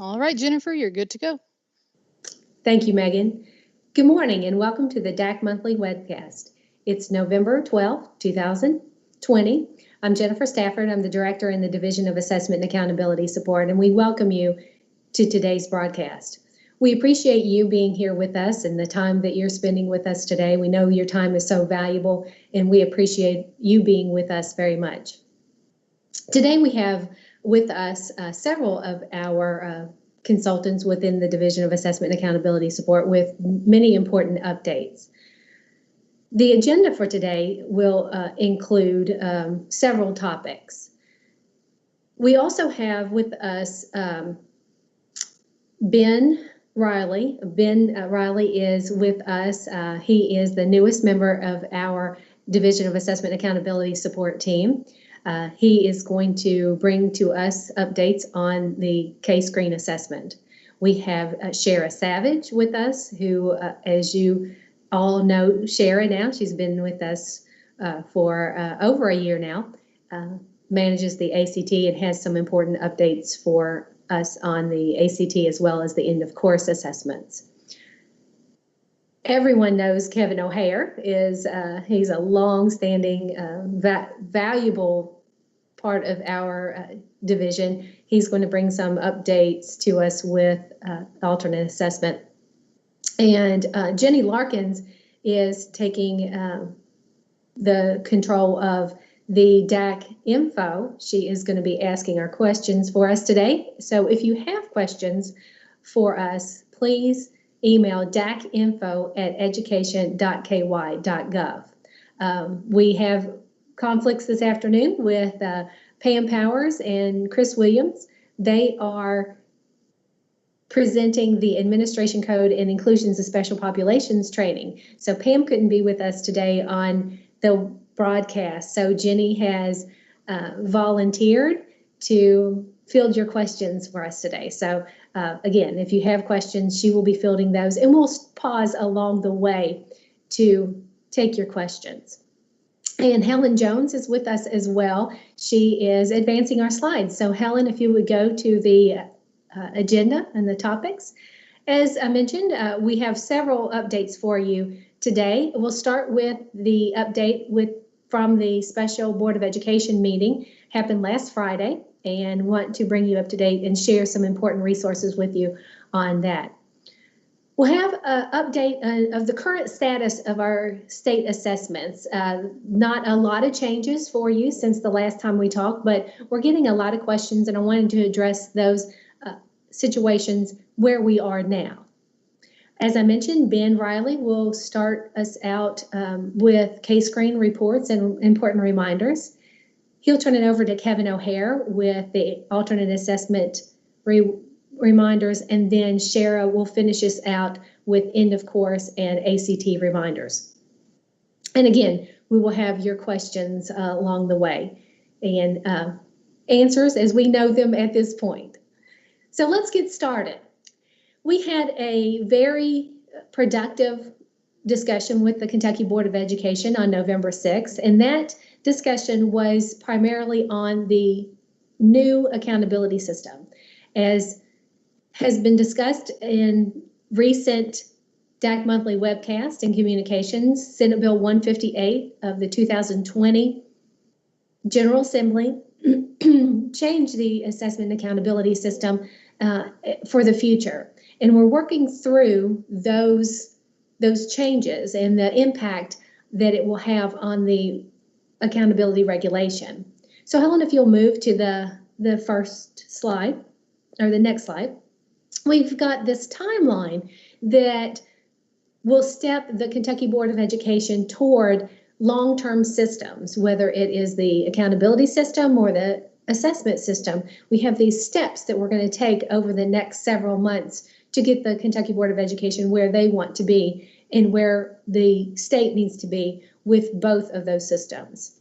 All right, Jennifer, you're good to go. Thank you, Megan. Good morning and welcome to the DAC Monthly Webcast. It's November 12th, 2020. I'm Jennifer Stafford. I'm the Director in the Division of Assessment and Accountability Support, and we welcome you to today's broadcast. We appreciate you being here with us and the time that you're spending with us today. We know your time is so valuable, and we appreciate you being with us very much. Today we have with us several of our consultants within the Division of Assessment and Accountability Support with many important updates. The agenda for today will include several topics. We also have with us Ben Riley. Ben Riley is with us. He is the newest member of our Division of Assessment and Accountability Support team. He is going to bring to us updates on the K-Screen assessment. We have Shara Savage with us, who, as you all know, Shara now, she's been with us for over a year now, manages the ACT and has some important updates for us on the ACT as well as the end of course assessments. Everyone knows Kevin O'Hare is, he's a long-standing, valuable part of our division. He's going to bring some updates to us with alternate assessment. And Jenny Larkins is taking the control of the DAC info. She is going to be asking our questions for us today. So if you have questions for us, please email dacinfo@education.ky.gov. We have conflicts this afternoon with Pam Powers and Chris Williams. They are presenting the Administration Code and Inclusions of Special Populations training. So Pam couldn't be with us today on the broadcast. So Jenny has volunteered to field your questions for us today. So again, if you have questions, she will be fielding those, and we'll pause along the way to take your questions. And Helen Jones is with us as well. She is advancing our slides. So Helen, if you would go to the agenda and the topics. As I mentioned, we have several updates for you today. We'll start with the update from the Special Board of Education meeting, happened last Friday, and want to bring you up to date and share some important resources with you on that. We'll have an update of the current status of our state assessments. Not a lot of changes for you since the last time we talked, but we're getting a lot of questions, and I wanted to address those situations where we are now. As I mentioned, Ben Riley will start us out with K-Screen reports and important reminders. He'll turn it over to Kevin O'Hare with the alternate assessment reminders, and then Shara will finish us out with end of course and ACT reminders. And again, we will have your questions along the way and answers as we know them at this point. So let's get started. We had a very productive discussion with the Kentucky Board of Education on November 6th, and that discussion was primarily on the new accountability system. As has been discussed in recent DAC Monthly Webcast and Communications, Senate Bill 158 of the 2020 General Assembly changed the assessment and accountability system for the future. And we're working through those changes and the impact that it will have on the accountability regulation. So Helen, if you'll move to the first slide, or the next slide, we've got this timeline that will step the Kentucky Board of Education toward long-term systems, whether it is the accountability system or the assessment system. We have these steps that we're going to take over the next several months to get the Kentucky Board of Education where they want to be and where the state needs to be with both of those systems.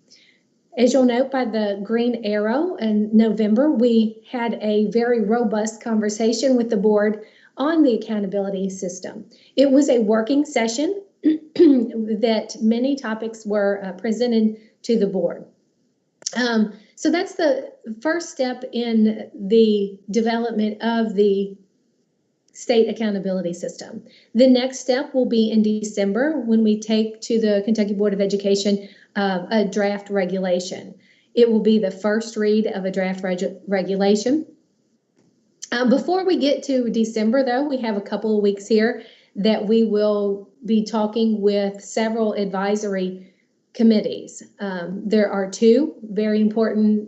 As you'll note by the green arrow in November, we had a very robust conversation with the board on the accountability system. It was a working session that many topics were presented to the board. So that's the first step in the development of the state accountability system. The next step will be in December when we take to the Kentucky Board of Education a draft regulation. It will be the first read of a draft regulation. Before we get to December, though, we have a couple of weeks here that we will be talking with several advisory committees. There are two very important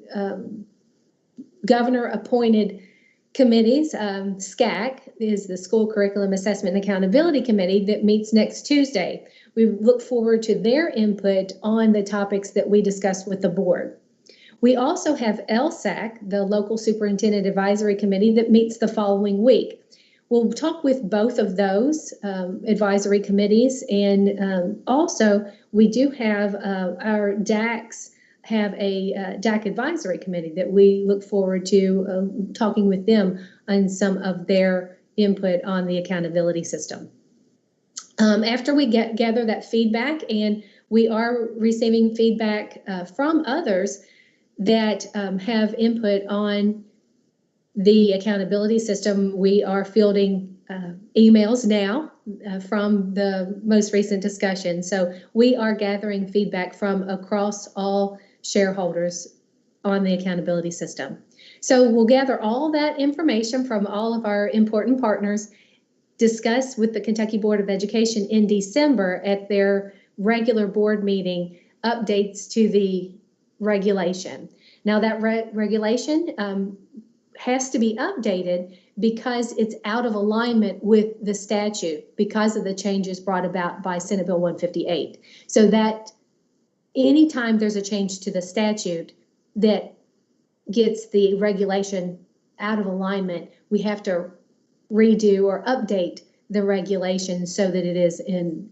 governor-appointed committees. SCAC is the School Curriculum Assessment and Accountability Committee that meets next Tuesday. We look forward to their input on the topics that we discussed with the board. We also have LSAC, the Local Superintendent Advisory Committee, that meets the following week. We'll talk with both of those advisory committees, and also we do have our DACs have a DAC advisory committee that we look forward to talking with them on some of their input on the accountability system. After we gather that feedback, and we are receiving feedback from others that have input on the accountability system, we are fielding emails now from the most recent discussion. So we are gathering feedback from across all shareholders on the accountability system. So we'll gather all that information from all of our important partners, discuss with the Kentucky Board of Education in December at their regular board meeting updates to the regulation. Now that regulation has to be updated because it's out of alignment with the statute because of the changes brought about by Senate Bill 158. So that anytime there's a change to the statute that gets the regulation out of alignment, we have to redo or update the regulation so that it is in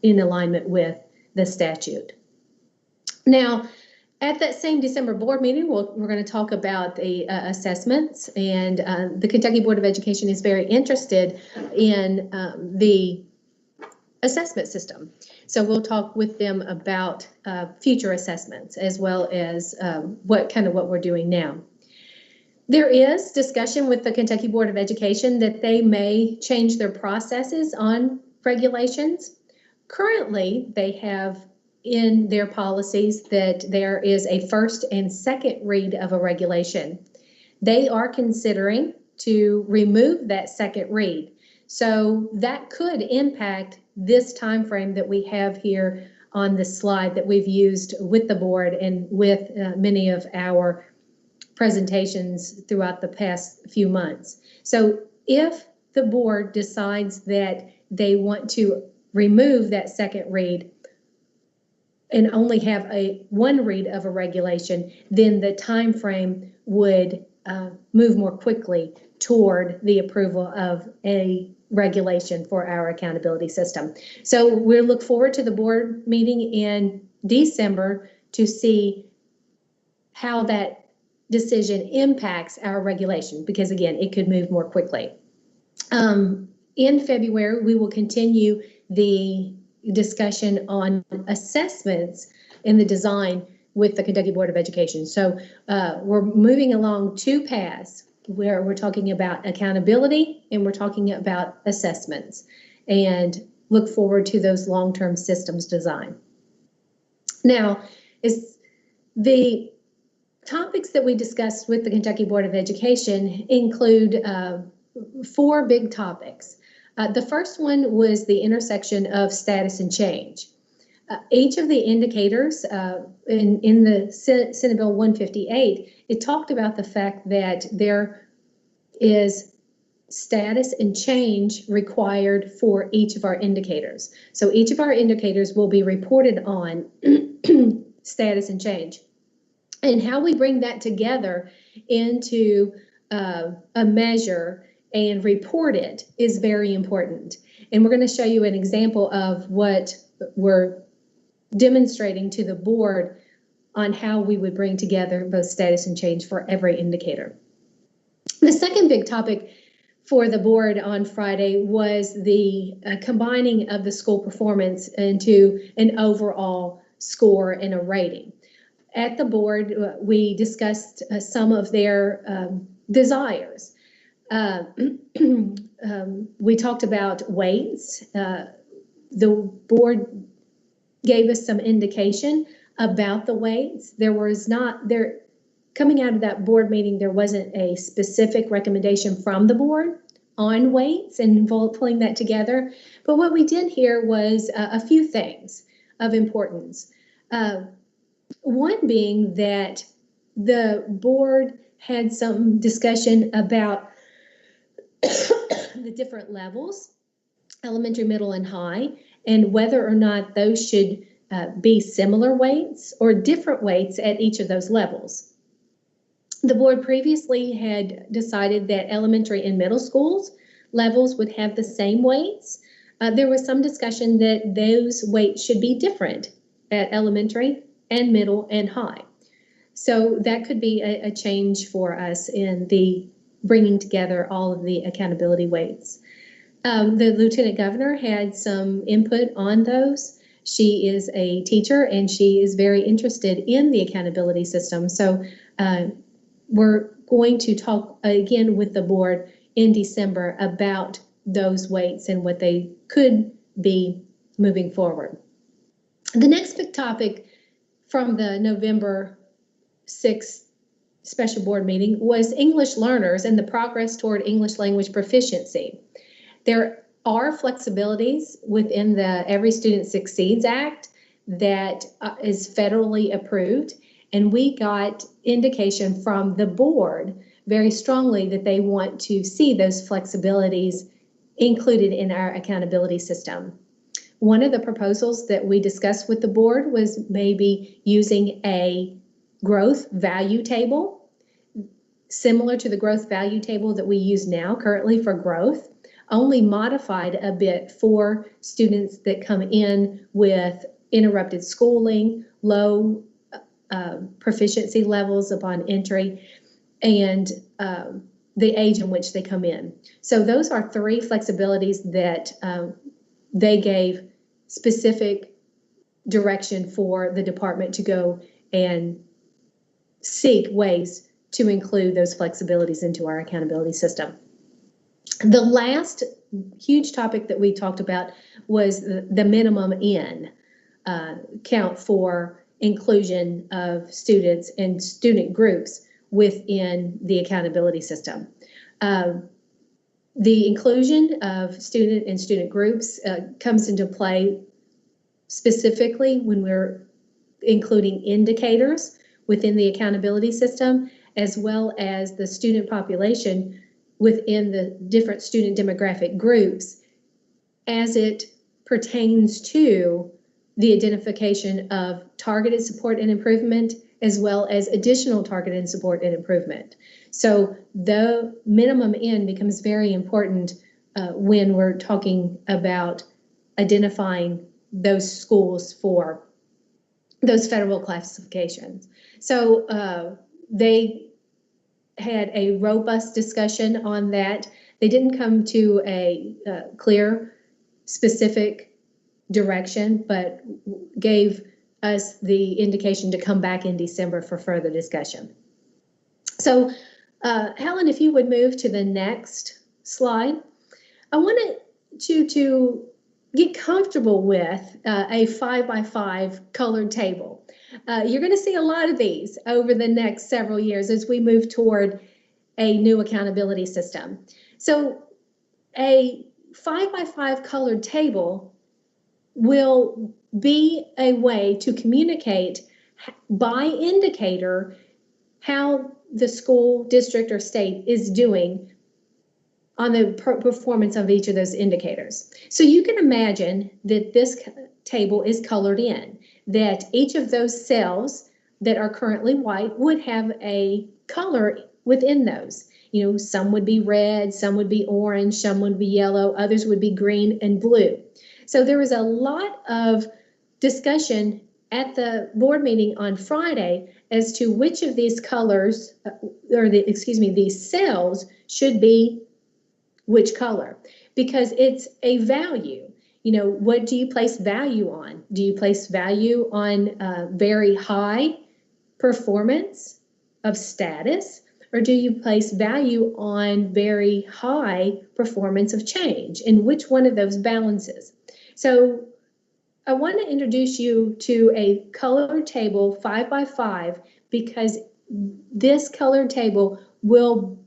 alignment with the statute. Now, at that same December board meeting, we're going to talk about the assessments, and the Kentucky Board of Education is very interested in the assessment system. So we'll talk with them about future assessments as well as what we're doing now. There is discussion with the Kentucky Board of Education that they may change their processes on regulations. Currently, they have in their policies that there is a first and second read of a regulation. They are considering to remove that second read. So that could impact this time frame that we have here on the slide that we've used with the board and with many of our presentations throughout the past few months. So if the board decides that they want to remove that second read and only have one read of a regulation, then the time frame would move more quickly toward the approval of a regulation for our accountability system. So we look forward to the board meeting in December to see how that decision impacts our regulation, because again, it could move more quickly. In February, we will continue the discussion on assessments in the design with the Kentucky Board of Education. So we're moving along two paths where we're talking about accountability and we're talking about assessments, and look forward to those long-term systems design. Now, is the topics that we discussed with the Kentucky Board of Education include four big topics. The first one was the intersection of status and change. Each of the indicators in the Senate Bill 158, it talked about the fact that there is status and change required for each of our indicators. So each of our indicators will be reported on status and change. And how we bring that together into a measure and report it is very important. And we're going to show you an example of what we're demonstrating to the board on how we would bring together both status and change for every indicator. The second big topic for the board on Friday was the combining of the school performance into an overall score and a rating. at the board, we discussed some of their desires. We talked about weights. The board gave us some indication about the weights. Coming out of that board meeting, there wasn't a specific recommendation from the board on weights and pulling that together. But what we did hear was a few things of importance. One being that the board had some discussion about the different levels, elementary, middle, and high, and whether or not those should be similar weights or different weights at each of those levels. The board previously had decided that elementary and middle schools levels would have the same weights. There was some discussion that those weights should be different at elementary and middle and high. So that could be a change for us in the bringing together all of the accountability weights. The Lieutenant Governor had some input on those. She is a teacher and she is very interested in the accountability system. So we're going to talk again with the board in December about those weights and what they could be moving forward. The next big topic from the November 6th special board meeting was English learners and the progress toward English language proficiency. There are flexibilities within the Every Student Succeeds Act that is federally approved, and we got indication from the board very strongly that they want to see those flexibilities included in our accountability system. One of the proposals that we discussed with the board was maybe using a growth value table, similar to the growth value table that we use now currently for growth, only modified a bit for students that come in with interrupted schooling, low proficiency levels upon entry, and the age in which they come in. So those are three flexibilities that they gave specific direction for the department to go and seek ways to include those flexibilities into our accountability system. The last huge topic that we talked about was the minimum in count for inclusion of students and student groups within the accountability system. The inclusion of student and student groups comes into play specifically when we're including indicators within the accountability system, as well as the student population within the different student demographic groups as it pertains to the identification of targeted support and improvement, as well as additional targeted support and improvement. So the minimum in becomes very important when we're talking about identifying those schools for those federal classifications. So they had a robust discussion on that. They didn't come to a clear, specific direction, but gave us the indication to come back in December for further discussion. So, Helen, if you would move to the next slide. I wanted you to get comfortable with a 5x5 colored table. You're going to see a lot of these over the next several years as we move toward a new accountability system. So a 5x5 colored table will be a way to communicate by indicator how the school, district, or state is doing on the performance of each of those indicators. So you can imagine that this table is colored in, that each of those cells that are currently white would have a color within those. You know, some would be red, some would be orange, some would be yellow, others would be green and blue. So there was a lot of discussion at the board meeting on Friday as to which of these colors, these cells should be which color, because it's a value. You know, what do you place value on? Do you place value on very high performance of status, or do you place value on very high performance of change? And which one of those balances? So I want to introduce you to a color table 5 by 5 because this color table will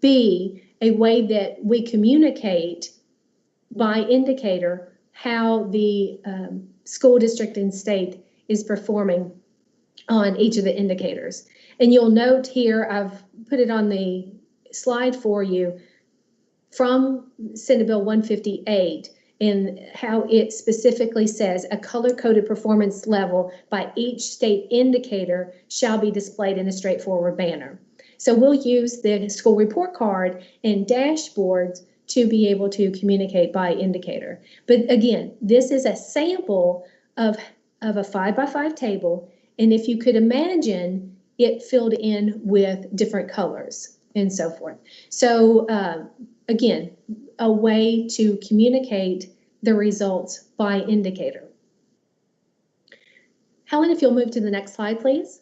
be a way that we communicate by indicator how the school district and state is performing on each of the indicators. And you'll note here, I've put it on the slide for you from Senate Bill 158 and how it specifically says a color-coded performance level by each state indicator shall be displayed in a straightforward manner. So we'll use the school report card and dashboards to be able to communicate by indicator. But again, this is a sample of a 5 by 5 table. And if you could imagine it filled in with different colors and so forth. So again, a way to communicate the results by indicator. Helen, if you'll move to the next slide, please.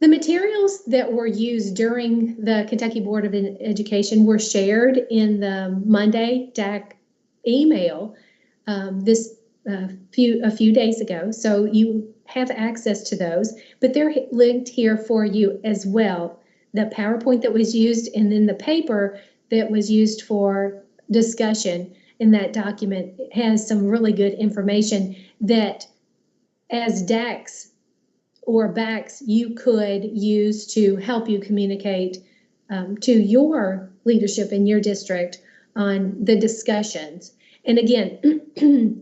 The materials that were used during the Kentucky Board of Education were shared in the Monday DAC email a few days ago. So you have access to those, but they're linked here for you as well. The PowerPoint that was used and then the paper that was used for discussion in that document has some really good information that as DACs or BACs you could use to help you communicate to your leadership in your district on the discussions. And again,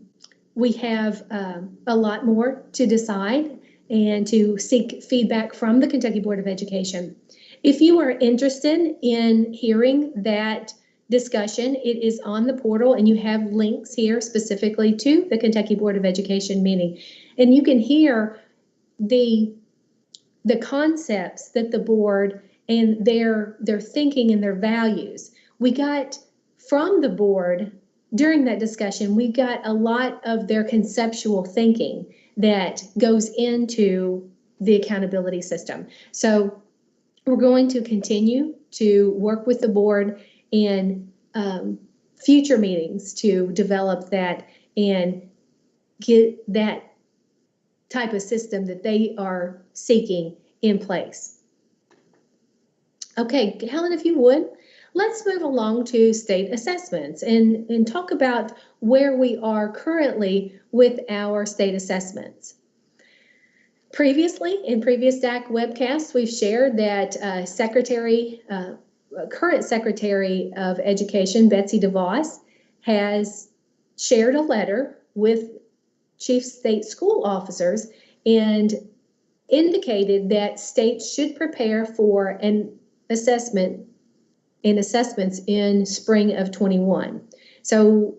we have a lot more to decide and to seek feedback from the Kentucky Board of Education. If you are interested in hearing that discussion, it is on the portal and you have links here specifically to the Kentucky Board of Education meeting. And you can hear the concepts that the board and their thinking and their values. We got from the board during that discussion, we got a lot of their conceptual thinking that goes into the accountability system. So we're going to continue to work with the board in future meetings to develop that and get that type of system that they are seeking in place. Okay, Helen, if you would, let's move along to state assessments and talk about where we are currently with our state assessments. Previously, in previous DAC webcasts, we've shared that current Secretary of Education, Betsy DeVos, has shared a letter with chief state school officers and indicated that states should prepare for an assessments in spring of 21. So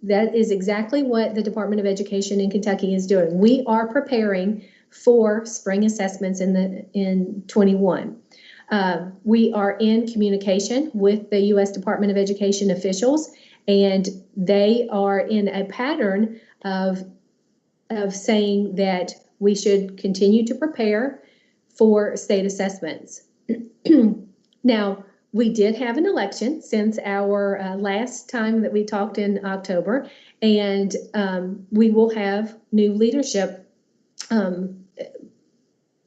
that is exactly what the Department of Education in Kentucky is doing. We are preparing for spring assessments in 21. We are in communication with the U.S. Department of Education officials, and they are in a pattern of saying that we should continue to prepare for state assessments. Now, we did have an election since our last time that we talked in October, and we will have new leadership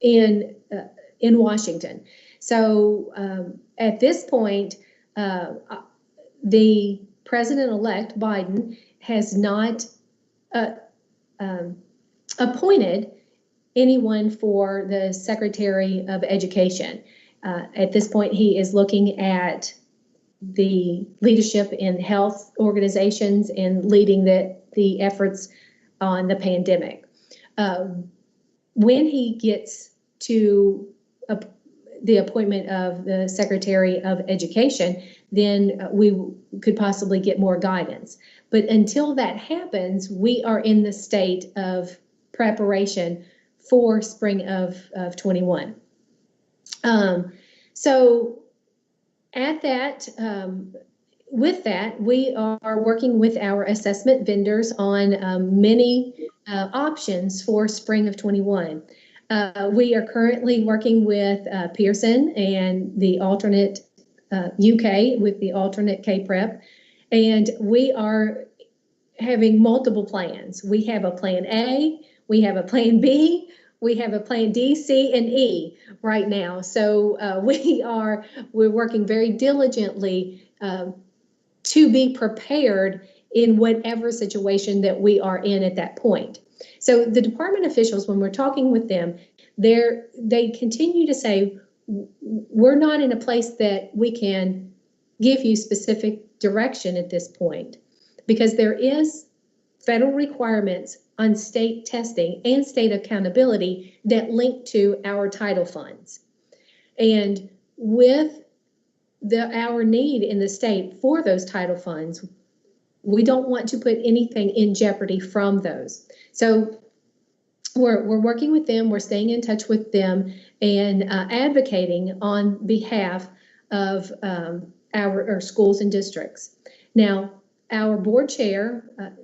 in Washington. So at this point, the President-elect Biden has not appointed anyone for the Secretary of Education. At this point, he is looking at the leadership in health organizations and leading the efforts on the pandemic. When he gets to the appointment of the Secretary of Education, then we could possibly get more guidance. But until that happens, we are in the state of preparation for spring of 21. So at that, with that, we are working with our assessment vendors on many options for spring of 21. We are currently working with Pearson and the alternate UK with the alternate K-Prep, and we are having multiple plans. We have a plan A, we have a plan B, we have a plan D, C, and E right now. So we're working very diligently to be prepared in whatever situation that we are in at that point. So the department officials, when we're talking with them, they continue to say, we're not in a place that we can give you specific direction at this point, because there is federal requirements on state testing and state accountability that link to our title funds. And with our need in the state for those title funds, we don't want to put anything in jeopardy from those. So we're working with them, we're staying in touch with them, and advocating on behalf of our schools and districts. Now, our board chair,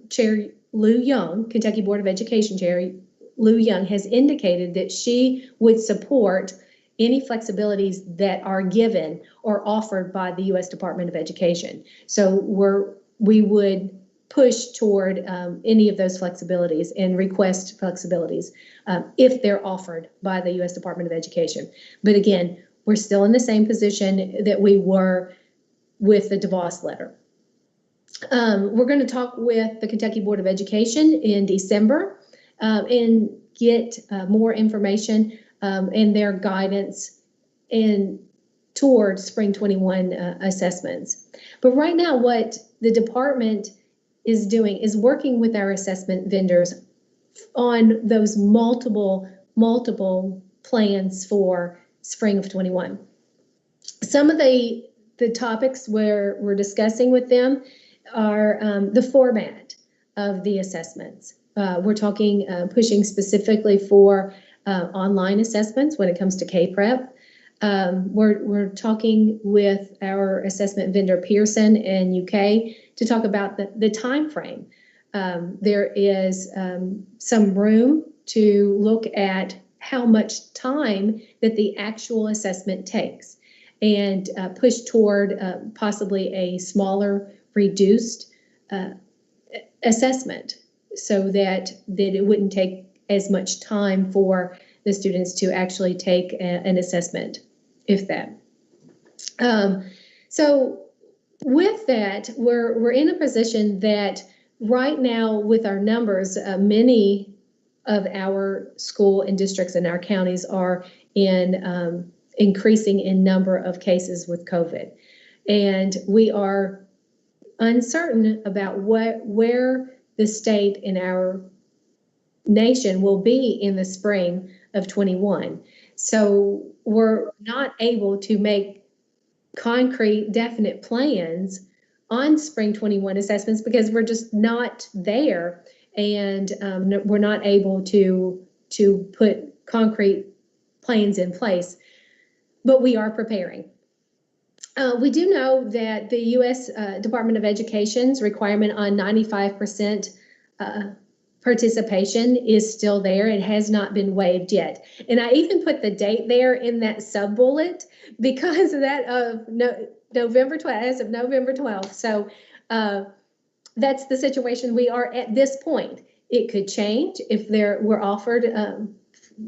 Chair Lou Young, Kentucky Board of Education Chair Lou Young, has indicated that she would support any flexibilities that are given or offered by the U.S. Department of Education. So we would push toward any of those flexibilities and request flexibilities if they're offered by the U.S. Department of Education. But again, we're still in the same position that we were with the DeVos letter. We're going to talk with the Kentucky Board of Education in December and get more information and their guidance toward Spring 21 assessments. But right now, what the department is doing is working with our assessment vendors on those multiple plans for Spring of 21. Some of the topics where we're discussing with them are the format of the assessments. We're talking, pushing specifically for online assessments when it comes to K-Prep. We're talking with our assessment vendor Pearson and UK to talk about the time frame. There is some room to look at how much time that the actual assessment takes and push toward possibly a smaller, reduced assessment so that it wouldn't take as much time for the students to actually take an assessment, if that. So with that, we're in a position that right now with our numbers, many of our school and districts in our counties are in increasing in number of cases with COVID. And we are uncertain about where the state and our nation will be in the spring of 21. So we're not able to make concrete, definite plans on Spring 21 assessments because we're just not there, and we're not able to put concrete plans in place. But we are preparing. We do know that the U.S. Department of Education's requirement on 95% participation is still there. It has not been waived yet. And I even put the date there in that sub-bullet because of that of November 12th, as of November 12th. So that's the situation we are at this point. It could change if there were offered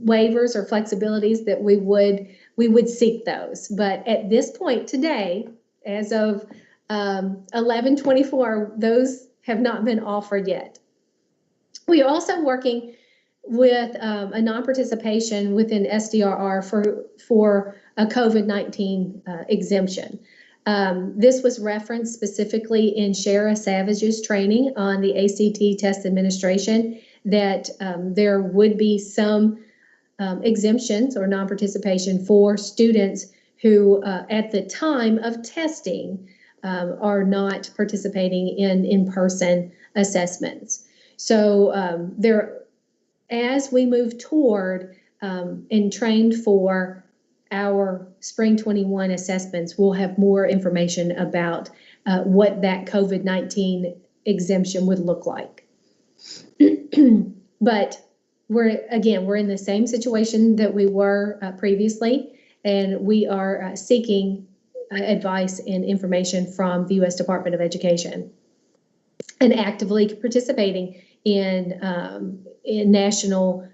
waivers or flexibilities that we would seek those. But at this point today, as of 11/24, those have not been offered yet. We are also working with a non-participation within SDRR for a COVID-19 exemption. This was referenced specifically in Shara Savage's training on the ACT test administration, that there would be some exemptions or non-participation for students who at the time of testing are not participating in in-person assessments. So as we move toward and train for our Spring 21 assessments, we'll have more information about what that COVID-19 exemption would look like. But we're in the same situation that we were previously, and we are seeking advice and information from the U.S. Department of Education and actively participating in national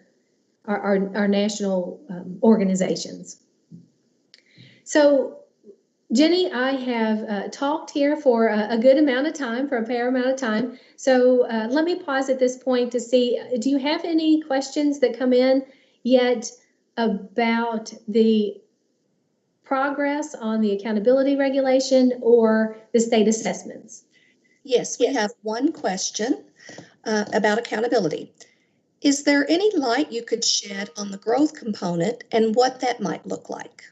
our national organizations. So, Jenny, I have talked here for a good amount of time, for a fair amount of time. So let me pause at this point to see, do you have any questions that come in yet about the progress on the accountability regulation or the state assessments? Yes, we have one question about accountability. Is there any light you could shed on the growth component and what that might look like?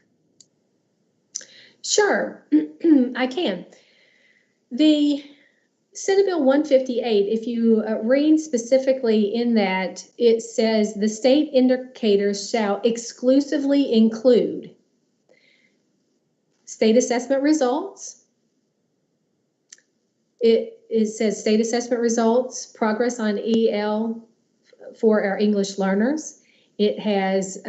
Sure, I can. The Senate Bill 158, if you read specifically in that, it says the state indicators shall exclusively include state assessment results. It says state assessment results, progress on EL for our English learners. It has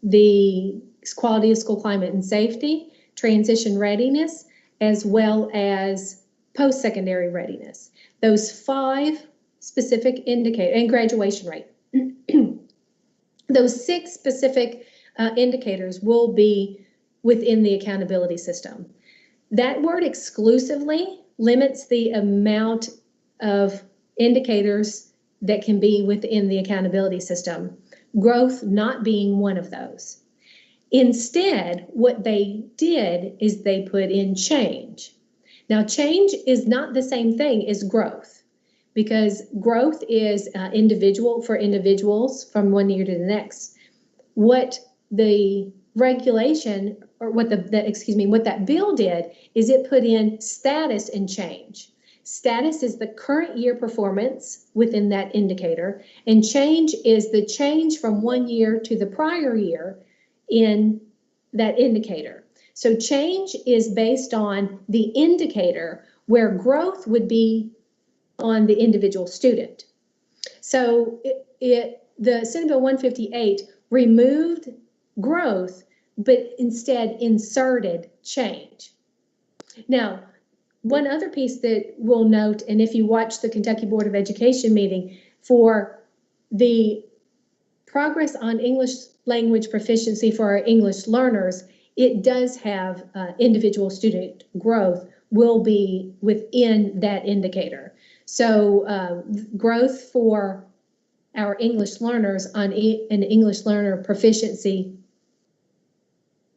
the quality of school climate and safety, transition readiness, as well as post-secondary readiness. Those 5 specific indicators, and graduation rate. Those 6 specific indicators will be within the accountability system. That word exclusively limits the amount of indicators that can be within the accountability system, growth not being one of those. Instead, what they did is they put in change. Now, change is not the same thing as growth, because growth is individual for individuals from one year to the next. What the regulation, or what what that bill did is it put in status and change. Status is the current year performance within that indicator, and change is the change from one year to the prior year in that indicator. So change is based on the indicator, where growth would be on the individual student. So the Senate Bill 158 removed growth, but instead inserted change. Now, one other piece that we'll note, and if you watch the Kentucky Board of Education meeting, for the progress on English language proficiency for our English learners, it does have individual student growth will be within that indicator. So growth for our English learners on an English learner proficiency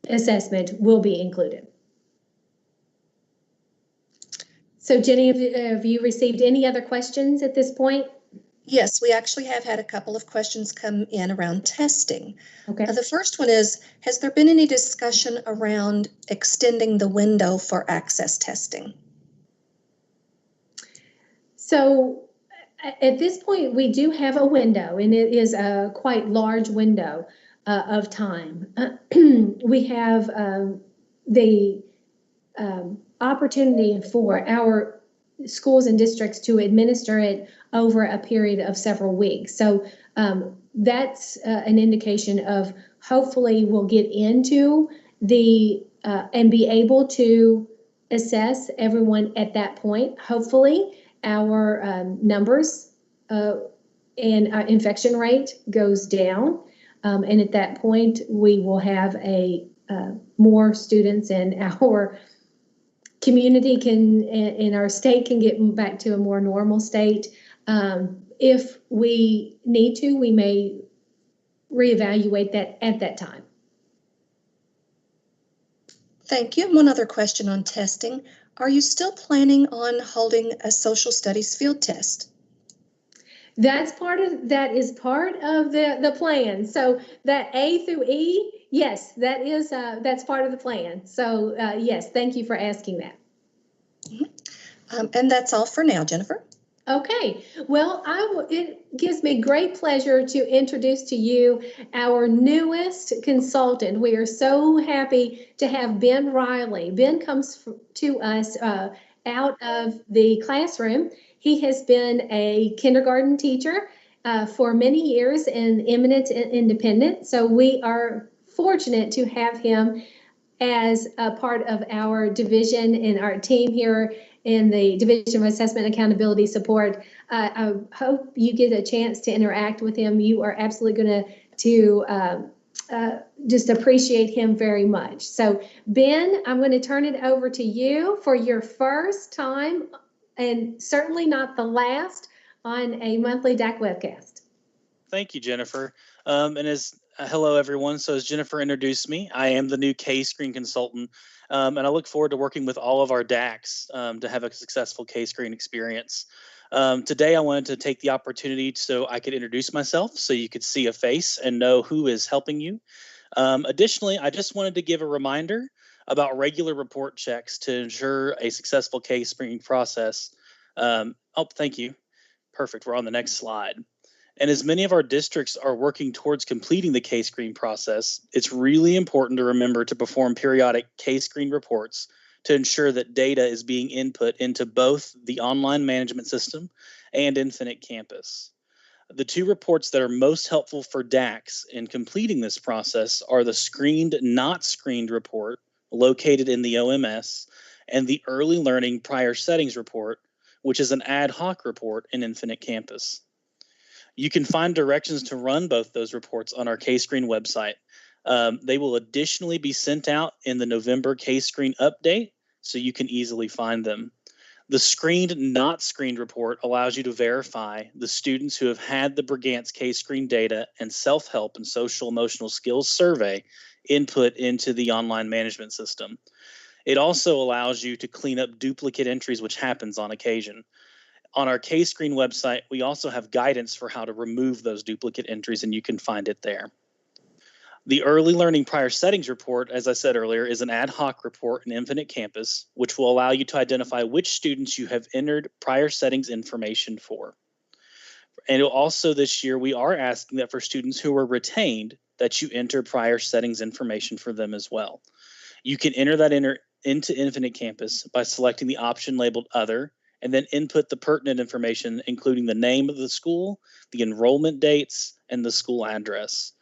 assessment will be included. So Jenny, have you received any other questions at this point? Yes, we actually have had a couple of questions come in around testing. Okay. The first one is, has there been any discussion around extending the window for access testing? So at this point, we do have a window, and it is a quite large window of time. We have the opportunity for our schools and districts to administer it over a period of several weeks. So that's an indication of hopefully we'll get into the and be able to assess everyone at that point. Hopefully our numbers and our infection rate goes down. And at that point, we will have a more students, and our community in our state can get back to a more normal state. If we need to, we may reevaluate that at that time. Thank you. One other question on testing. Are you still planning on holding a social studies field test? That is part of the plan. So that A through E, yes, that's part of the plan. So yes, thank you for asking that. Mm-hmm. And that's all for now, Jennifer. Okay, well, it gives me great pleasure to introduce to you our newest consultant. We are so happy to have Ben Riley. Ben comes to us out of the classroom. He has been a kindergarten teacher for many years in eminent independent. So we are fortunate to have him as a part of our division and our team here in the Division of Assessment and Accountability Support. I hope you get a chance to interact with him. You are absolutely going to just appreciate him very much. So Ben, I'm going to turn it over to you for your first time, and certainly not the last, on a monthly DAC Webcast. Thank you, Jennifer. Hello, everyone. So as Jennifer introduced me, I am the new K-Screen consultant, and I look forward to working with all of our DACs to have a successful K-Screen experience. Today, I wanted to take the opportunity so I could introduce myself so you could see a face and know who is helping you. Additionally, I just wanted to give a reminder about regular report checks to ensure a successful K-Screen process. Thank you. Perfect. We're on the next slide. And as many of our districts are working towards completing the K-Screen process, it's really important to remember to perform periodic K-Screen reports to ensure that data is being input into both the online management system and Infinite Campus. The two reports that are most helpful for DACs in completing this process are the Screened Not Screened report located in the OMS and the Early Learning Prior Settings report, which is an ad hoc report in Infinite Campus. You can find directions to run both those reports on our K-Screen website. They will additionally be sent out in the November K-Screen update, so you can easily find them. The Screened Not Screened report allows you to verify the students who have had the Brigance K-Screen data and self-help and social emotional skills survey input into the online management system. It also allows you to clean up duplicate entries, which happens on occasion. On our K-Screen website, we also have guidance for how to remove those duplicate entries, and you can find it there. The Early Learning Prior Settings report, as I said earlier, is an ad hoc report in Infinite Campus, which will allow you to identify which students you have entered prior settings information for. And also this year, we are asking that for students who were retained, that you enter prior settings information for them as well. You can enter that into Infinite Campus by selecting the option labeled Other, and then input the pertinent information, including the name of the school, the enrollment dates, and the school address.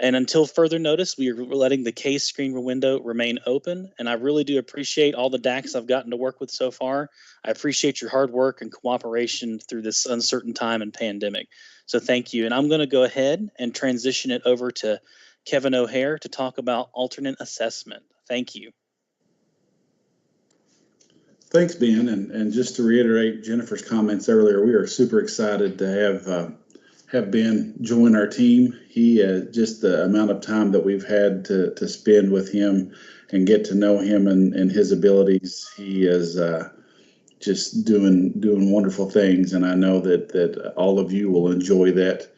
And until further notice, we are letting the K-Screen window remain open, and I really do appreciate all the DACs I've gotten to work with so far. I appreciate your hard work and cooperation through this uncertain time and pandemic. So thank you, and I'm going to go ahead and transition it over to Kevin O'Hare to talk about alternate assessment. Thank you. Thanks, Ben. And just to reiterate Jennifer's comments earlier, we are super excited to have Ben join our team. He just the amount of time that we've had to spend with him and get to know him and his abilities. He is just doing wonderful things, and I know that all of you will enjoy that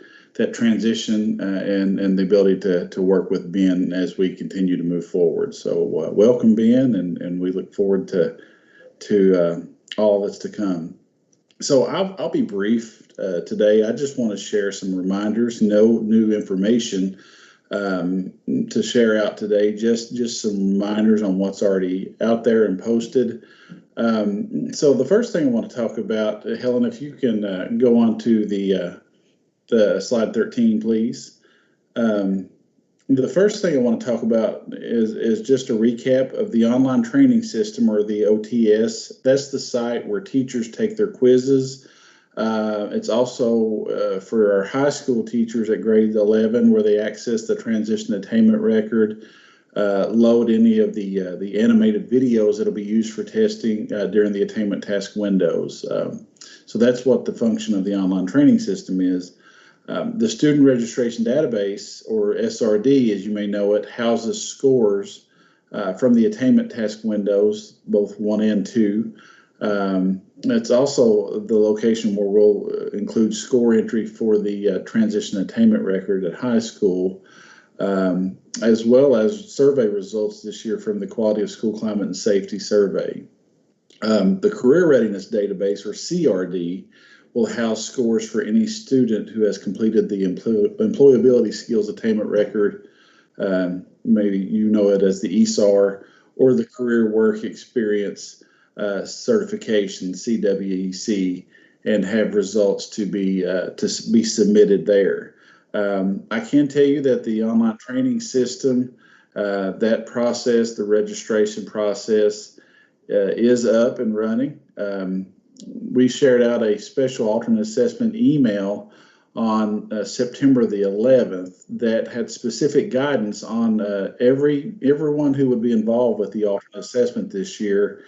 transition and the ability to work with Ben as we continue to move forward. So welcome, Ben, and we look forward to all that's to come. So I'll be brief today. I just want to share some reminders, no new information to share out today, just some reminders on what's already out there and posted. So the first thing I want to talk about, Helen, if you can go on to the slide 13, please. The first thing I want to talk about is just a recap of the online training system, or the OTS. That's the site where teachers take their quizzes. It's also for our high school teachers at grade 11, where they access the transition attainment record, load any of the animated videos that'll be used for testing during the attainment task windows. So that's what the function of the online training system is. The Student Registration Database, or SRD, as you may know it, houses scores from the attainment task windows, both 1 and 2. It's also the location where we'll include score entry for the transition attainment record at high school, as well as survey results this year from the Quality of School Climate and Safety Survey. The Career Readiness Database, or CRD, will house scores for any student who has completed the employability skills attainment record, maybe you know it as the ESAR, or the career work experience certification, CWEC. and have results to be submitted there. I can tell you that the online training system, that process, the registration process, is up and running. We shared out a special alternate assessment email on September the 11th that had specific guidance on everyone who would be involved with the alternate assessment this year.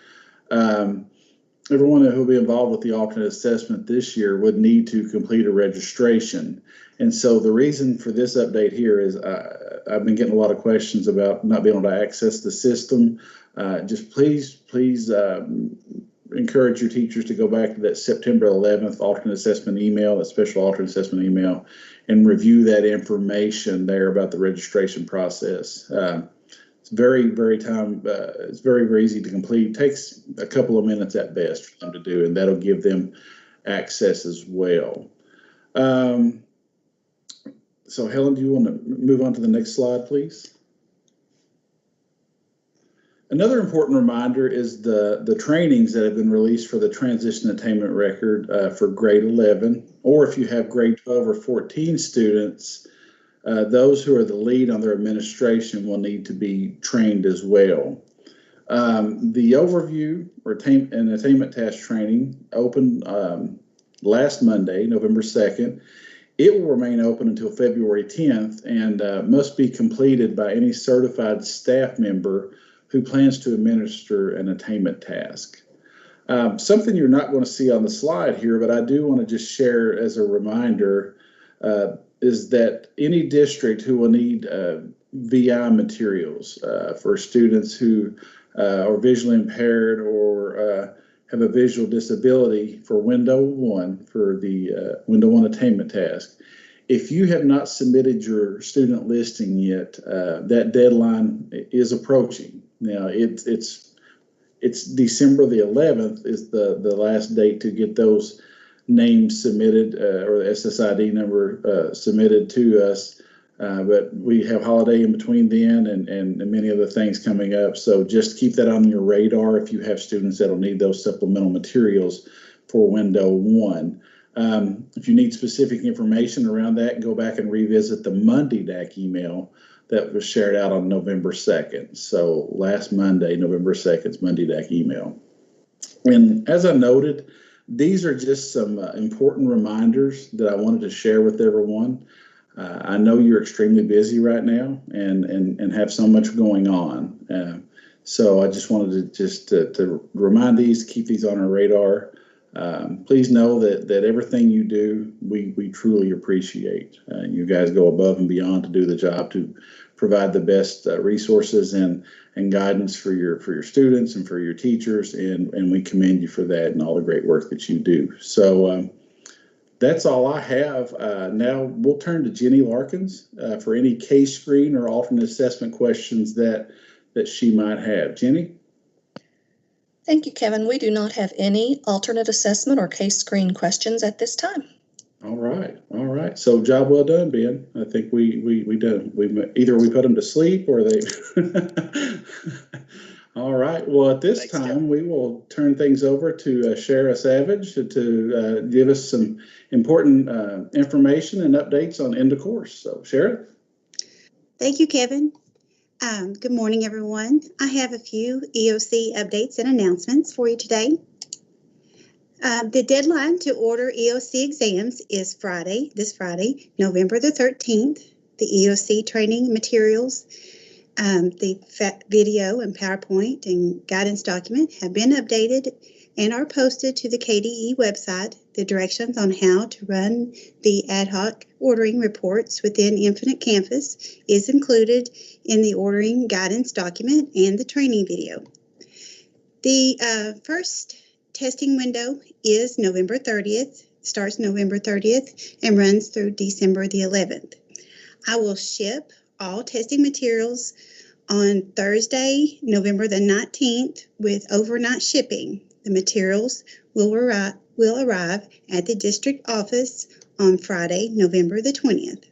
Everyone who will be involved with the alternate assessment this year would need to complete a registration. And so the reason for this update here is I've been getting a lot of questions about not being able to access the system. Just please encourage your teachers to go back to that September 11th alternate assessment email, that special alternate assessment email, and review that information there about the registration process. It's very, it's very, very easy to complete. It takes a couple of minutes at best for them to do, and that'll give them access as well. So Helen, do you want to move on to the next slide, please? Another important reminder is the trainings that have been released for the transition attainment record for grade 11, or if you have grade 12 or 14 students, those who are the lead on their administration will need to be trained as well. The overview or attainment task training opened last Monday, November 2nd. It will remain open until February 10th and must be completed by any certified staff member who plans to administer an attainment task. Something you're not going to see on the slide here, but I do want to just share as a reminder, is that any district who will need VI materials for students who are visually impaired or have a visual disability for Window 1, for the Window 1 attainment task. If you have not submitted your student listing yet, that deadline is approaching. Now, it's December the 11th is the last date to get those names submitted or the SSID number submitted to us. But we have holiday in between then and many other things coming up. So just keep that on your radar if you have students that'll need those supplemental materials for Window 1. If you need specific information around that, go back and revisit the Monday DAC email that was shared out on November 2nd. So last Monday, November 2nd's Monday DAC email. And as I noted, these are just some important reminders that I wanted to share with everyone. I know you're extremely busy right now and have so much going on. So I just wanted to remind these, keep these on our radar. Please know that everything you do, we truly appreciate. You guys go above and beyond to do the job, to provide the best resources and guidance for your students and for your teachers, and we commend you for that and all the great work that you do. So that's all I have. Now we'll turn to Jenny Larkins for any case screen or alternate assessment questions that she might have. Jenny? Thank you, Kevin. We do not have any alternate assessment or case screen questions at this time. All right. So job well done, Ben. I think we done. Either we put them to sleep or they. All right. Well, at this time, we will turn things over to Shara Savage to give us some important information and updates on end of course. So, Shara. Thank you, Kevin. Good morning, everyone. I have a few EOC updates and announcements for you today. The deadline to order EOC exams is this Friday, November the 13th. The EOC training materials, the video and PowerPoint and guidance document have been updated and are posted to the KBE website. The directions on how to run the ad hoc ordering reports within Infinite Campus is included in the ordering guidance document and the training video. The first testing window is November 30th, starts November 30th and runs through December the 11th. I will ship all testing materials on Thursday, November the 19th with overnight shipping. The materials will arrive at the district office on Friday, November the 20th.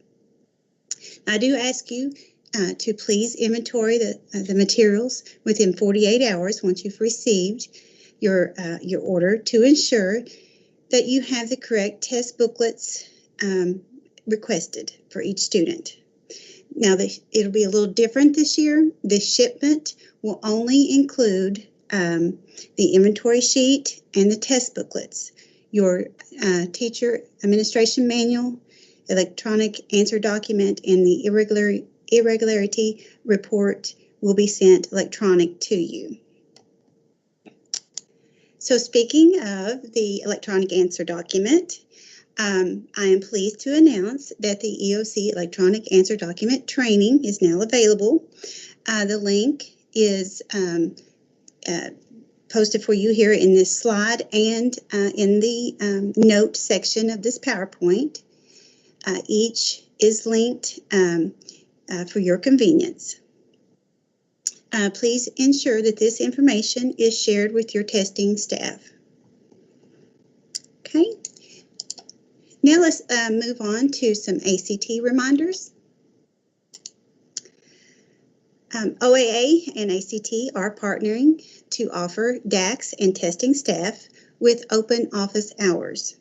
I do ask you to please inventory the materials within 48 hours once you've received your order to ensure that you have the correct test booklets requested for each student. Now, it'll be a little different this year. The shipment will only include the inventory sheet and the test booklets. Your teacher administration manual, electronic answer document, and the irregularity report will be sent electronic to you. So speaking of the electronic answer document, I am pleased to announce that the EOC electronic answer document training is now available. The link is posted for you here in this slide and in the note section of this PowerPoint. Each is linked for your convenience. Please ensure that this information is shared with your testing staff. Okay. Now let's move on to some ACT reminders. OAA and ACT are partnering to offer DACs and testing staff with open office hours.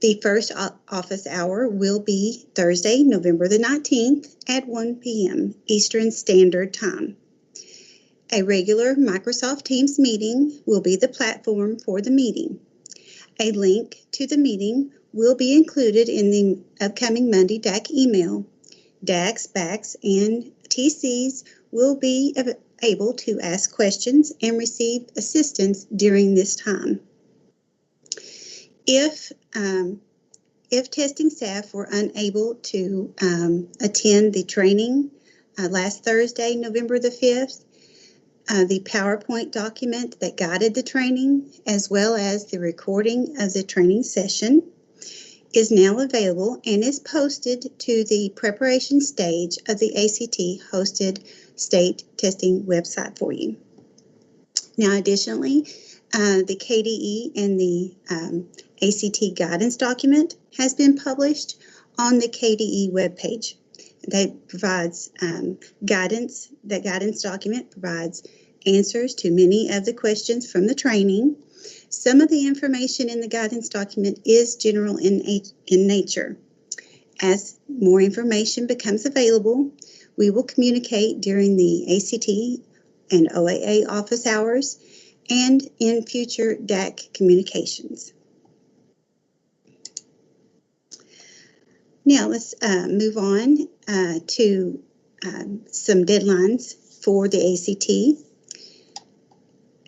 The first office hour will be Thursday, November the 19th at 1 p.m. Eastern Standard Time. A regular Microsoft Teams meeting will be the platform for the meeting. A link to the meeting will be included in the upcoming Monday DAC email. DACs, BACs, and TCs will be able to ask questions and receive assistance during this time. If testing staff were unable to attend the training last Thursday, November the 5th, the PowerPoint document that guided the training, as well as the recording of the training session, is now available and is posted to the preparation stage of the ACT hosted state testing website for you. Now, additionally, the KDE and the ACT guidance document has been published on the KDE webpage. That provides guidance. That guidance document provides answers to many of the questions from the training. Some of the information in the guidance document is general in nature. As more information becomes available, we will communicate during the ACT and OAA office hours and in future DAC communications. Now let's move on to some deadlines for the ACT.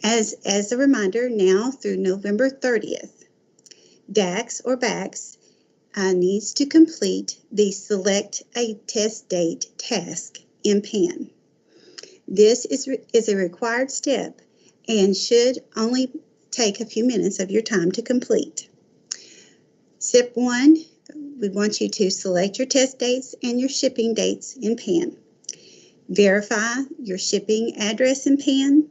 As a reminder, now through November 30th, DACs or BACs needs to complete the Select a Test Date task in PAN. This is a required step and should only take a few minutes of your time to complete. Step 1, we want you to select your test dates and your shipping dates in PAN. Verify your shipping address in PAN,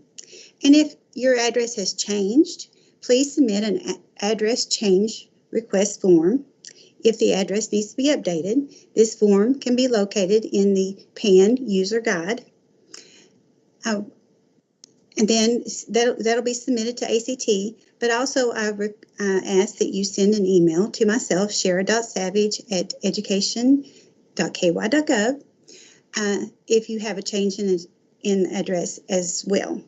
and if your address has changed, please submit an address change request form. If the address needs to be updated, this form can be located in the PAN user guide. And then that'll be submitted to ACT, but also I ask that you send an email to myself, shara.savage@education.ky.gov, if you have a change in address as well.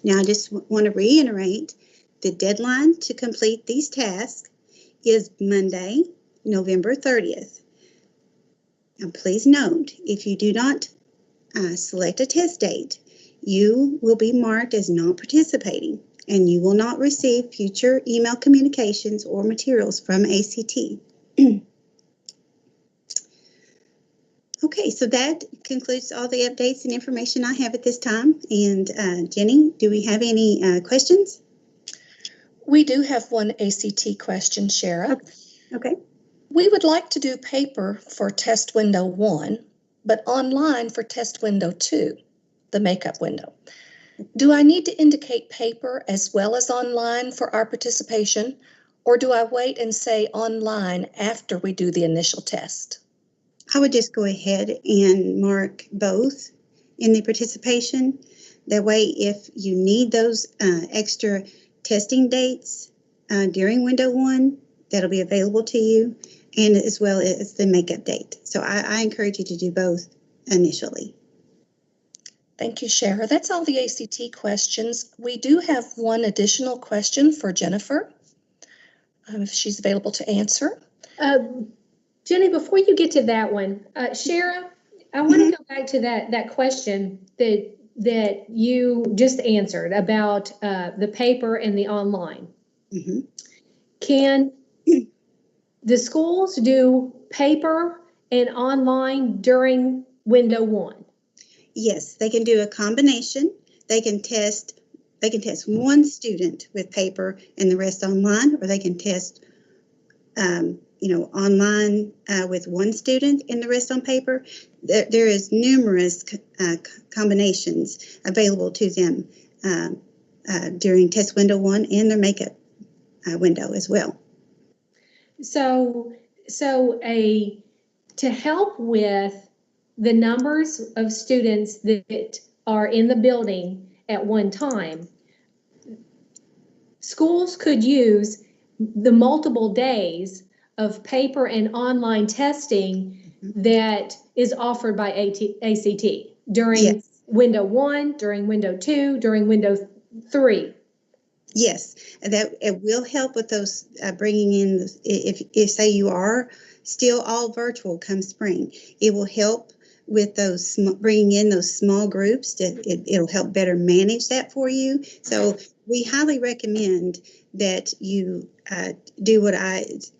Now, I just want to reiterate the deadline to complete these tasks is Monday, November 30th. Now, please note, if you do not select a test date, you will be marked as not participating, and you will not receive future email communications or materials from ACT. Okay, so that concludes all the updates and information I have at this time. And Jenny, do we have any questions? We do have one ACT question, Shara. Okay. We would like to do paper for test window 1, but online for test window 2, the makeup window. Do I need to indicate paper as well as online for our participation, or do I wait and say online after we do the initial test? I would just go ahead and mark both in the participation. That way, if you need those extra testing dates during window 1 that'll be available to you, and as well as the makeup date. So I encourage you to do both initially. Thank you, Shara. That's all the ACT questions. We do have one additional question for Jennifer, if she's available to answer. Jenny, before you get to that one, Shara, I want to go back to that question that you just answered about the paper and the online. Mm-hmm. Can the schools do paper and online during window 1? Yes, they can do a combination. They can test one student with paper and the rest online, or they can test online with one student and the rest on paper. There is numerous combinations available to them during test window 1 and their makeup window as well. So to help with the numbers of students that are in the building at one time, schools could use the multiple days of paper and online testing that is offered by ACT during window 1, during window 2, during window 3. Yes, that it will help with those bringing in. If say you are still all virtual come spring, it will help with those bringing in those small groups. It'll help better manage that for you. So we highly recommend that you do what as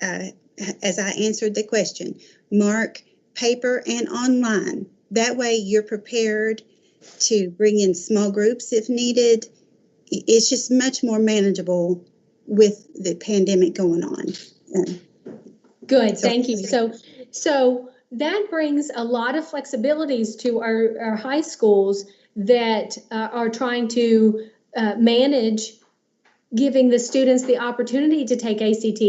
I answered the question, mark paper and online. That way you're prepared to bring in small groups if needed. It's just much more manageable with the pandemic going on. Good, thank you. So that brings a lot of flexibilities to our high schools that are trying to manage giving the students the opportunity to take ACT,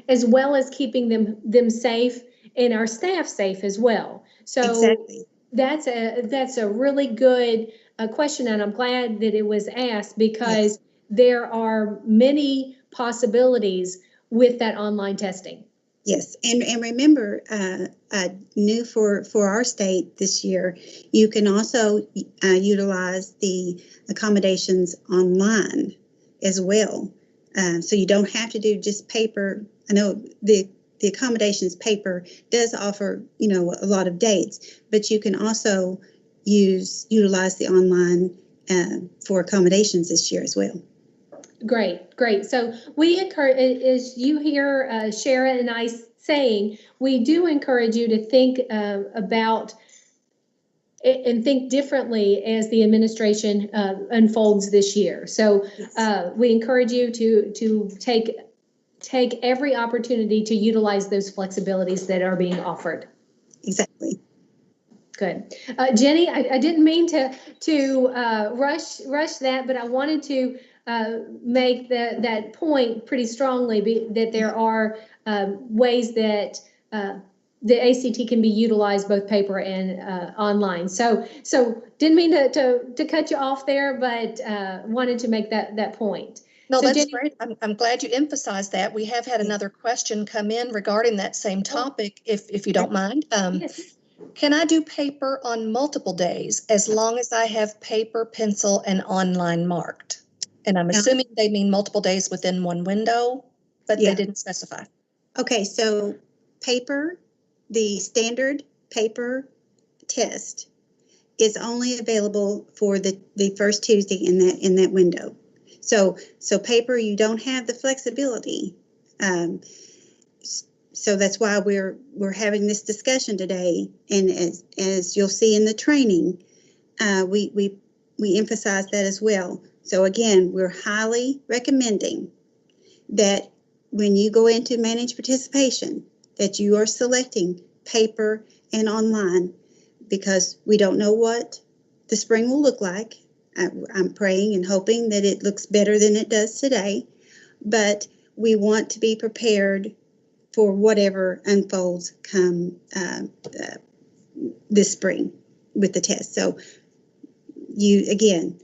as well as keeping them safe and our staff safe as well. So exactly. That's a really good question, and I'm glad that it was asked, because there are many possibilities with that online testing. Yes, and remember, new for our state this year, you can also utilize the accommodations online as well. So you don't have to do just paper. I know the accommodations paper does offer, a lot of dates, but you can also utilize the online for accommodations this year as well. Great. So we encourage, as you hear Shara and I saying, we do encourage you to think about and think differently as the administration unfolds this year. So we encourage you to take every opportunity to utilize those flexibilities that are being offered. Exactly. Good. Jenny, I didn't mean to rush that, but I wanted to make that point pretty strongly, that there are ways that the ACT can be utilized both paper and online. So didn't mean to cut you off there, but wanted to make that point. No, So that's Jenny, great. I'm glad you emphasized that. We have had another question come in regarding that same topic, if you don't mind. yes. Can I do paper on multiple days as long as I have paper, pencil, and online marked? And I'm assuming they mean multiple days within one window, but they didn't specify. Okay, so paper, the standard paper test is only available for the first Tuesday in that window. So paper, you don't have the flexibility. So that's why we're having this discussion today. And as you'll see in the training, we emphasize that as well. So again, we're highly recommending that when you go into managed participation, that you are selecting paper and online, because we don't know what the spring will look like. I'm praying and hoping that it looks better than it does today, but we want to be prepared for whatever unfolds come this spring with the test. So you, again,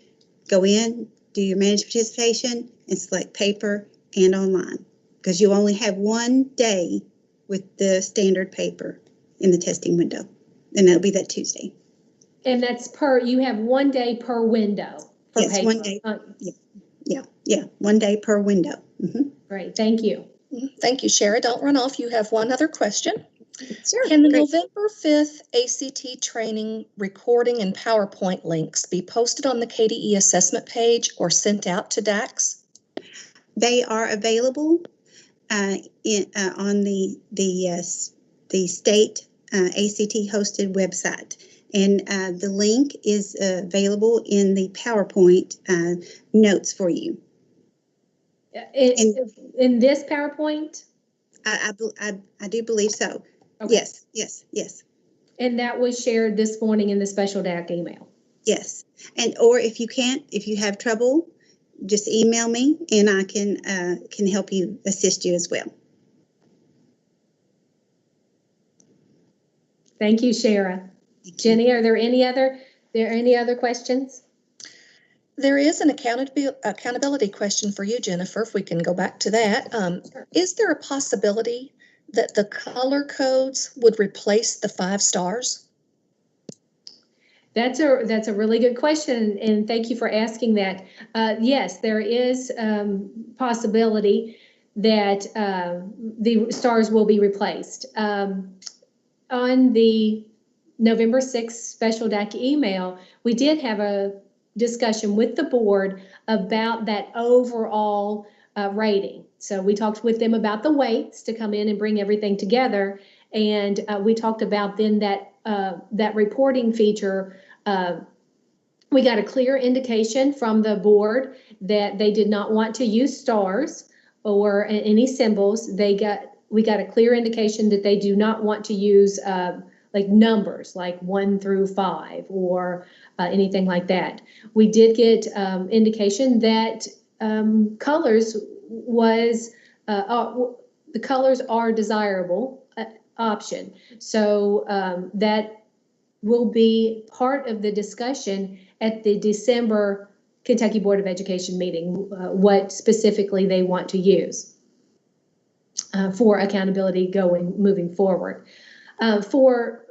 go in, do your managed participation, and select paper and online, because you only have one day with the standard paper in the testing window, and that'll be that Tuesday. And that's you have 1 day per window for Yes, paper. 1 day. Yeah, 1 day per window. Great, thank you. Thank you, Shara. Don't run off. You have one other question. Sure. Can the Great. November 5th ACT training recording and PowerPoint links be posted on the KDE assessment page or sent out to DACs? They are available on the state ACT hosted website, and the link is available in the PowerPoint notes for you. In this PowerPoint? I do believe so. Okay. Yes. And that was shared this morning in the special DAC email. Yes. And or if you have trouble, just email me and I can help you, assist you as well. Thank you, Shara. Jenny, are there any other questions? There is an accountability question for you, Jennifer, if we can go back to that. Sure. Is there a possibility that the color codes would replace the 5 stars? That's a really good question, and thank you for asking that. Yes, there is possibility that the stars will be replaced. On the November 6th special DAC email, we did have a discussion with the board about that overall rating. So we talked with them about the weights to come in and bring everything together, and we talked about then that reporting feature. We got a clear indication from the board that they did not want to use stars or any symbols. We got a clear indication that they do not want to use like numbers like 1 through 5 or anything like that. We did get indication that colors was the colors are desirable option. So that will be part of the discussion at the December Kentucky Board of Education meeting, what specifically they want to use for accountability moving forward. For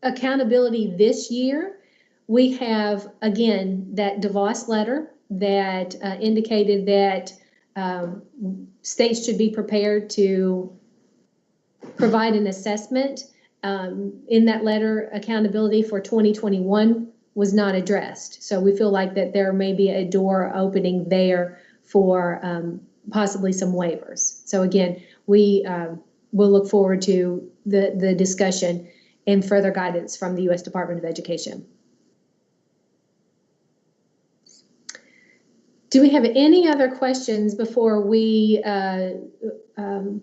accountability this year, we have, again, that DeVos letter that indicated that states should be prepared to provide an assessment. In that letter, accountability for 2021 was not addressed. So we feel like that there may be a door opening there for possibly some waivers. So again, we will look forward to the discussion and further guidance from the U.S. Department of Education. Do we have any other questions before we turn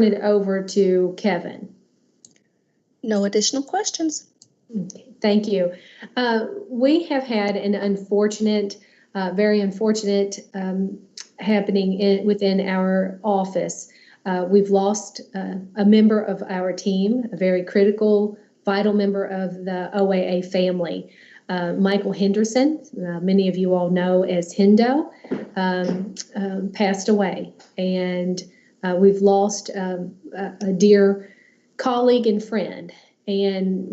it over to Kevin? No additional questions. Okay, thank you. We have had an unfortunate, very unfortunate happening within our office. We've lost a member of our team, a very critical, vital member of the OAA family. Michael Henderson, many of you all know as Hindo, passed away. And we've lost a dear colleague and friend, and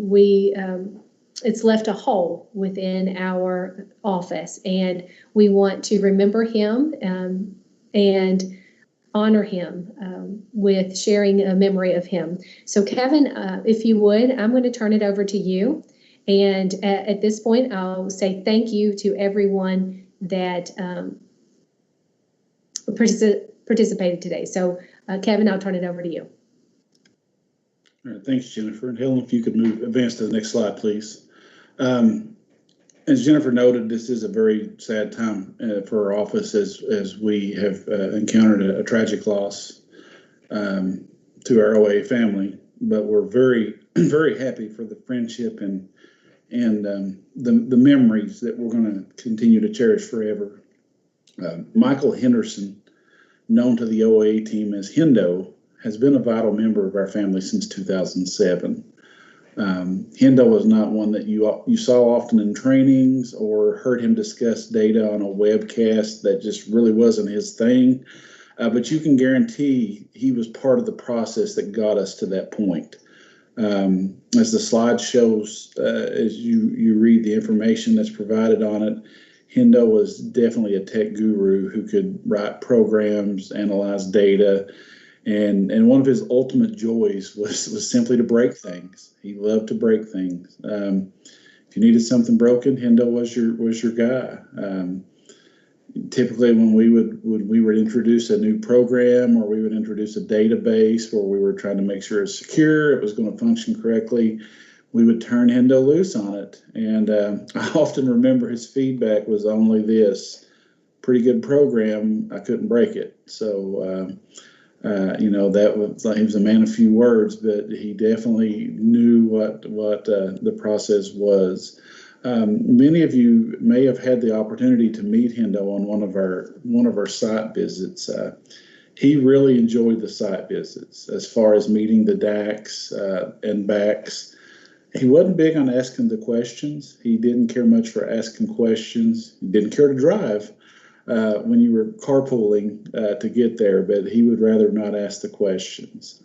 it's left a hole within our office, and we want to remember him and honor him with sharing a memory of him. So Kevin, if you would, I'm going to turn it over to you, and at this point I'll say thank you to everyone that participated today. So Kevin, I'll turn it over to you. All right, thanks, Jennifer. And Helen, if you could advance to the next slide, please. As Jennifer noted, this is a very sad time for our office as we have encountered a tragic loss to our OA family. But we're very, very happy for the friendship and the memories that we're going to continue to cherish forever. Michael Henderson, known to the OA team as Hindo, has been a vital member of our family since 2007. Hindo was not one that you saw often in trainings or heard him discuss data on a webcast. That just really wasn't his thing. But you can guarantee he was part of the process that got us to that point. As the slide shows, as you read the information that's provided on it, Hindo was definitely a tech guru who could write programs, analyze data, and one of his ultimate joys was simply to break things. He loved to break things. If you needed something broken, Hindo was your guy. Typically, when we would introduce a new program or we would introduce a database where we were trying to make sure it's secure, it was going to function correctly, we would turn Hindo loose on it. And I often remember his feedback was only this: pretty good program, I couldn't break it. So, that was like, he was a man of few words, but he definitely knew what the process was. Many of you may have had the opportunity to meet Hindo on one of our site visits. He really enjoyed the site visits as far as meeting the DACs and BACs. He wasn't big on asking the questions. He didn't care much for asking questions. He didn't care to drive when you were carpooling to get there, but he would rather not ask the questions.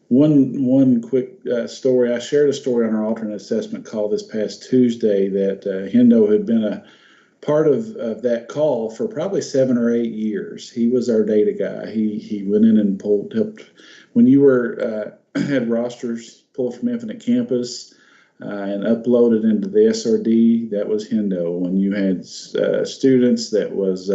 One quick story. I shared a story on our alternate assessment call this past Tuesday that Hindo had been a part of that call for probably 7 or 8 years. He was our data guy. He went in and helped when you were had rosters pulled from Infinite Campus and uploaded into the SRD. That was Hindo. When you had students that was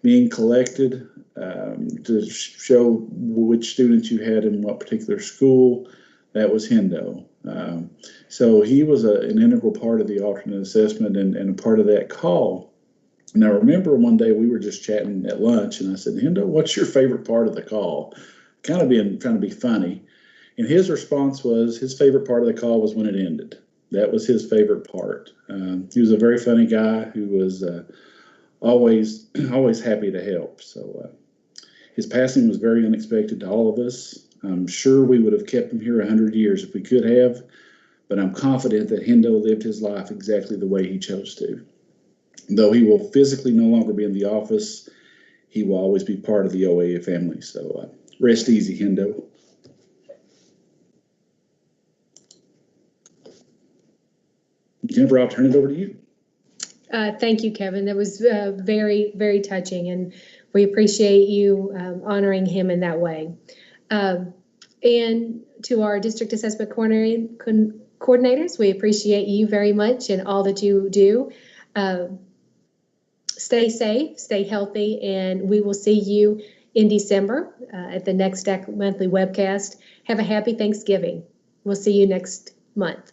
being collected to show which students you had in what particular school, that was Hindo. So he was an integral part of the alternate assessment and a part of that call. And I remember one day we were just chatting at lunch, and I said, Hindo, what's your favorite part of the call? Kind of trying to be funny. And his response was his favorite part of the call was when it ended. That was his favorite part. He was a very funny guy who was always happy to help. So his passing was very unexpected to all of us. I'm sure we would have kept him here 100 years if we could have, but I'm confident that Hindo lived his life exactly the way he chose to. Though he will physically no longer be in the office, he will always be part of the OAA family. So rest easy, Hindo. Jennifer, I'll turn it over to you. Thank you, Kevin. That was very, very touching, and we appreciate you honoring him in that way. And to our district assessment coordinators, we appreciate you very much and all that you do. Stay safe, stay healthy, and we will see you in December at the next DAC monthly webcast. Have a happy Thanksgiving. We'll see you next month.